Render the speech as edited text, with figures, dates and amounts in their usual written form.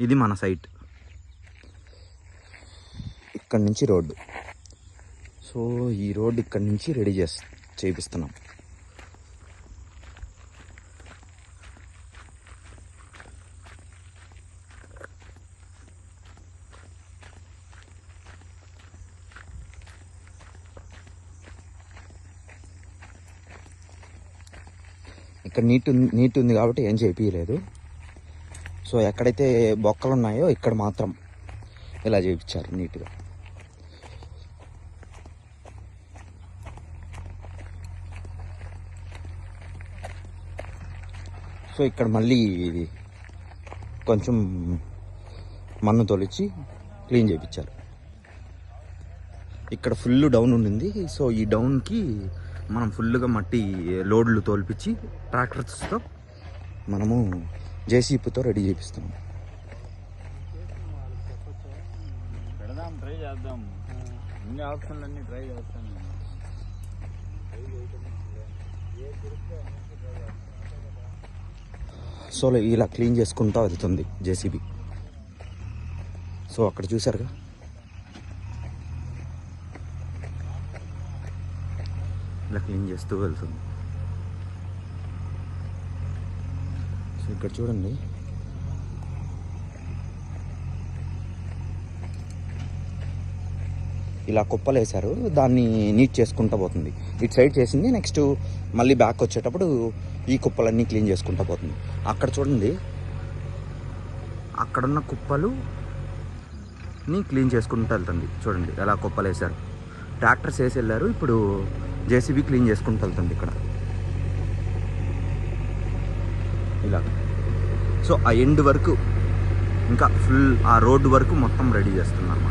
ఇది మన సైట్. ఇక్కడి నుంచి రోడ్డు. సో ఈ రోడ్డు ఇక్కడి నుంచి రెడీ చేపిస్తున్నాం. ఇక్కడ నీట్ ఉంది కాబట్టి ఏం చేయించలేదు. సో ఎక్కడైతే బొక్కలు ఉన్నాయో ఇక్కడ మాత్రం ఇలా చేయించారు నీట్గా. సో ఇక్కడ మళ్ళీ ఇది కొంచెం మన్ను తొలిచి క్లీన్ చేయించారు. ఇక్కడ ఫుల్ డౌన్ ఉండింది. సో ఈ డౌన్కి మనం ఫుల్గా మట్టి లోడ్లు తోల్పించి ట్రాక్టర్స్తో మనము జేసీబీతో రెడీ చేపిస్తాం. ట్రై చేద్దాం, అన్ని ఆప్షన్లన్నీ ట్రై చేస్తాను. సో ఇలా క్లీన్ చేసుకుంటూ వెళ్తుంది జేసీబీ. సో అక్కడ చూసారుగా, ఇలా క్లీన్ చేస్తూ వెళ్తుంది. సో ఇక్కడ చూడండి, ఇలా కుప్పలు వేశారు, దాన్ని నీట్ చేసుకుంటూ పోతుంది. ఇటు సైడ్ చేసింది, నెక్స్ట్ మళ్ళీ బ్యాక్ వచ్చేటప్పుడు ఈ కుప్పలన్నీ క్లీన్ చేసుకుంటూ పోతుంది. అక్కడ చూడండి, అక్కడున్న కుప్పలుని క్లీన్ చేసుకుంటూ వెళ్తుంది. చూడండి ఎలా కుప్పలు వేశారు. ట్రాక్టర్స్ వేసి వెళ్ళారు, ఇప్పుడు జేసీబీ క్లీన్ చేసుకుంటూ వెళ్తుంది ఇక్కడ ఇలా. సో ఆ ఎండ్ వరకు ఇంకా ఫుల్ ఆ రోడ్డు వరకు మొత్తం రెడీ చేస్తున్నారు.